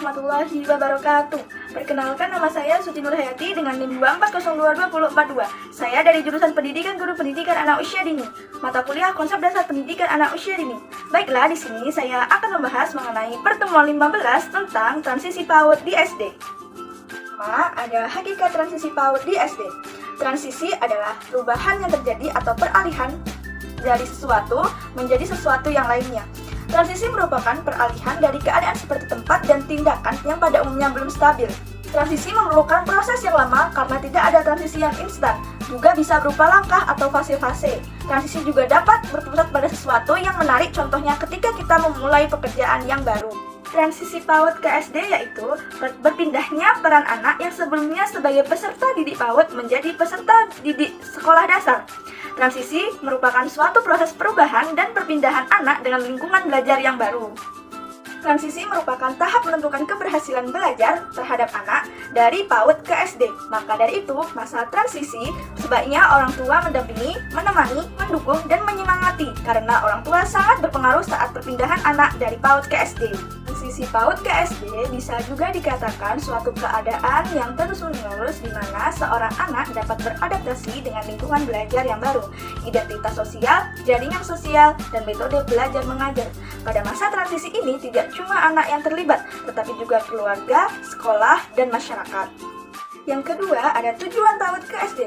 warahmatullahi wabarakatuh. Perkenalkan, nama saya Suci Nurhayati dengan NIM 2402242. Saya dari jurusan Pendidikan Guru Pendidikan Anak Usia Dini, mata kuliah Konsep Dasar Pendidikan Anak Usia Dini. Baiklah, di sini saya akan membahas mengenai pertemuan 15 tentang transisi PAUD di SD. Pertama, ada hakikat transisi PAUD di SD. Transisi adalah perubahan yang terjadi atau peralihan dari sesuatu menjadi sesuatu yang lainnya. Transisi merupakan peralihan dari keadaan seperti tempat dan tindakan yang pada umumnya belum stabil. Transisi memerlukan proses yang lama karena tidak ada transisi yang instan. Juga bisa berupa langkah atau fase-fase. Transisi juga dapat berpusat pada sesuatu yang menarik, contohnya ketika kita memulai pekerjaan yang baru. Transisi PAUD ke SD yaitu berpindahnya peran anak yang sebelumnya sebagai peserta didik PAUD menjadi peserta didik sekolah dasar. Transisi merupakan suatu proses perubahan dan perpindahan anak dengan lingkungan belajar yang baru. Transisi merupakan tahap menentukan keberhasilan belajar terhadap anak dari PAUD ke SD. Maka dari itu, masa transisi sebaiknya orang tua mendampingi, menemani, mendukung, dan menyemangati karena orang tua sangat berpengaruh saat perpindahan anak dari PAUD ke SD. Transisi PAUD ke SD bisa juga dikatakan suatu keadaan yang terus-menerus di mana seorang anak dapat beradaptasi dengan lingkungan belajar yang baru, identitas sosial, jaringan sosial, dan metode belajar mengajar. Pada masa transisi ini tidak cuma anak yang terlibat, tetapi juga keluarga, sekolah, dan masyarakat. Yang kedua, ada tujuan PAUD ke SD.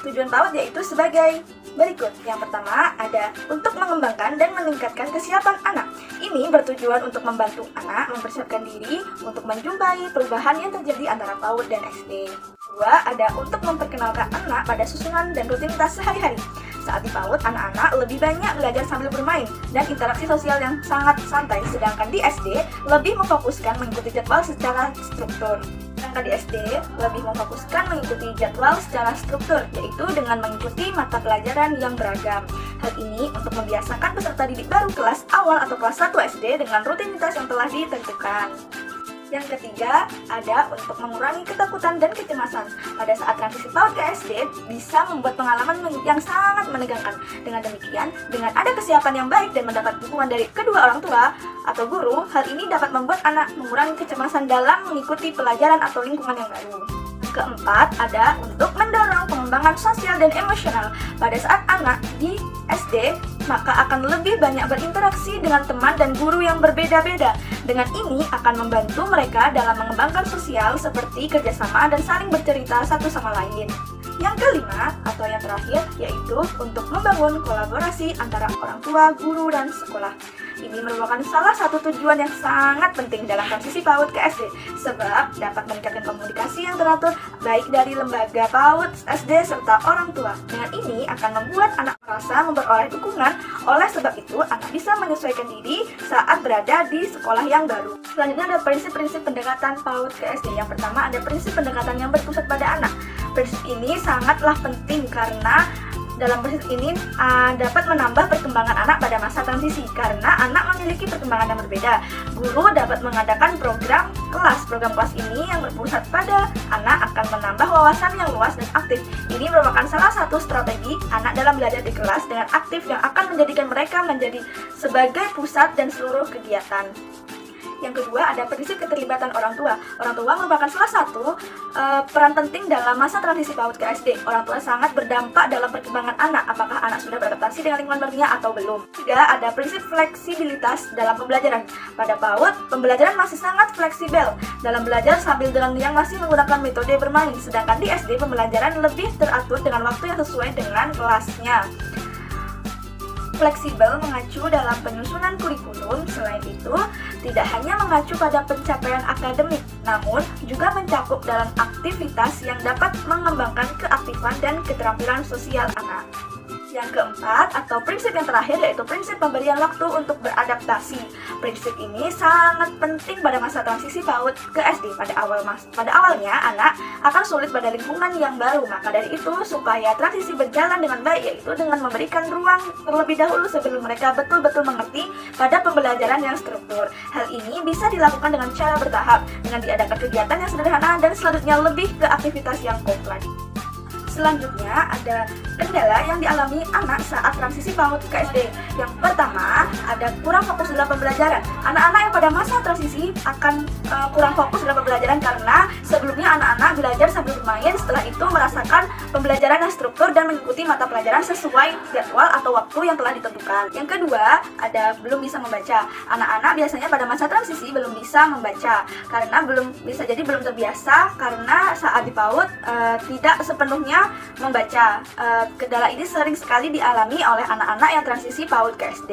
Tujuan PAUD yaitu sebagai berikut. Yang pertama, ada untuk mengembangkan dan meningkatkan kesiapan anak. Ini bertujuan untuk membantu anak mempersiapkan diri untuk menjumpai perubahan yang terjadi antara PAUD dan SD. Kedua, ada untuk memperkenalkan anak pada susunan dan rutinitas sehari-hari. Saat di PAUD, anak-anak lebih banyak belajar sambil bermain dan interaksi sosial yang sangat santai, sedangkan di SD lebih memfokuskan mengikuti jadwal secara struktur. Sedangkan di SD lebih memfokuskan mengikuti jadwal secara struktur, yaitu dengan mengikuti mata pelajaran yang beragam. Hal ini untuk membiasakan peserta didik baru kelas awal atau kelas 1 SD dengan rutinitas yang telah ditentukan. Yang ketiga, ada untuk mengurangi ketakutan dan kecemasan. Pada saat transisi PAUD ke SD, bisa membuat pengalaman yang sangat menegangkan. Dengan demikian, dengan ada kesiapan yang baik dan mendapat dukungan dari kedua orang tua atau guru, hal ini dapat membuat anak mengurangi kecemasan dalam mengikuti pelajaran atau lingkungan yang baru. Keempat, ada untuk mendorong pengembangan sosial dan emosional. Pada saat anak di SD, maka akan lebih banyak berinteraksi dengan teman dan guru yang berbeda-beda. Dengan ini akan membantu mereka dalam mengembangkan sosial seperti kerjasama dan saling bercerita satu sama lain. Yang kelima atau yang terakhir yaitu untuk membangun kolaborasi antara orang tua, guru, dan sekolah. Ini merupakan salah satu tujuan yang sangat penting dalam transisi PAUD ke SD, sebab dapat meningkatkan komunikasi yang teratur baik dari lembaga PAUD, SD, serta orang tua. Dengan ini akan membuat anak merasa memperoleh dukungan, oleh sebab itu anak bisa menyesuaikan diri saat berada di sekolah yang baru. Selanjutnya ada prinsip-prinsip pendekatan PAUD ke SD. Yang pertama ada prinsip pendekatan yang berpusat pada anak. Prinsip ini sangatlah penting karena dalam prinsip ini dapat menambah perkembangan anak pada masa transisi karena anak memiliki perkembangan yang berbeda. Guru dapat mengadakan program kelas. Program kelas ini yang berpusat pada anak akan menambah wawasan yang luas dan aktif. Ini merupakan salah satu strategi anak dalam belajar di kelas dengan aktif yang akan menjadikan mereka menjadi sebagai pusat dan seluruh kegiatan. Yang kedua ada prinsip keterlibatan orang tua. Orang tua merupakan salah satu peran penting dalam masa transisi PAUD ke SD. Orang tua sangat berdampak dalam perkembangan anak, apakah anak sudah beradaptasi dengan lingkungan barunya atau belum. Ketiga, ada prinsip fleksibilitas dalam pembelajaran. Pada PAUD, pembelajaran masih sangat fleksibel dalam belajar sambil dengan yang masih menggunakan metode bermain. Sedangkan di SD, pembelajaran lebih teratur dengan waktu yang sesuai dengan kelasnya. Fleksibel mengacu dalam penyusunan kurikulum. Selain itu, tidak hanya mengacu pada pencapaian akademik, namun juga mencakup dalam aktivitas yang dapat mengembangkan keaktifan dan keterampilan sosial anak. Yang keempat atau prinsip yang terakhir yaitu prinsip pemberian waktu untuk beradaptasi. Prinsip ini sangat penting pada masa transisi PAUD ke SD. Pada awalnya anak akan sulit pada lingkungan yang baru. Maka dari itu supaya transisi berjalan dengan baik yaitu dengan memberikan ruang terlebih dahulu sebelum mereka betul-betul mengerti pada pembelajaran yang struktur. Hal ini bisa dilakukan dengan cara bertahap dengan diadakan kegiatan yang sederhana dan selanjutnya lebih ke aktivitas yang kompleks. Selanjutnya ada kendala yang dialami anak saat transisi PAUD ke SD. Yang pertama ada kurang fokus dalam pembelajaran. Anak-anak yang pada masa transisi akan kurang fokus dalam pembelajaran karena sebelumnya anak-anak belajar sambil bermain, setelah itu merasakan pembelajaran yang struktur dan mengikuti mata pelajaran sesuai jadwal atau waktu yang telah ditentukan. Yang kedua, ada belum bisa membaca. Anak-anak biasanya pada masa transisi belum bisa membaca karena belum terbiasa karena saat di PAUD tidak sepenuhnya membaca. Kendala ini sering sekali dialami oleh anak-anak yang transisi PAUD ke SD.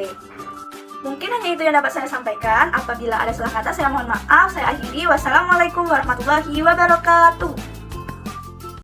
Mungkin hanya itu yang dapat saya sampaikan. Apabila ada salah kata, saya mohon maaf. Saya akhiri. Wassalamualaikum warahmatullahi wabarakatuh.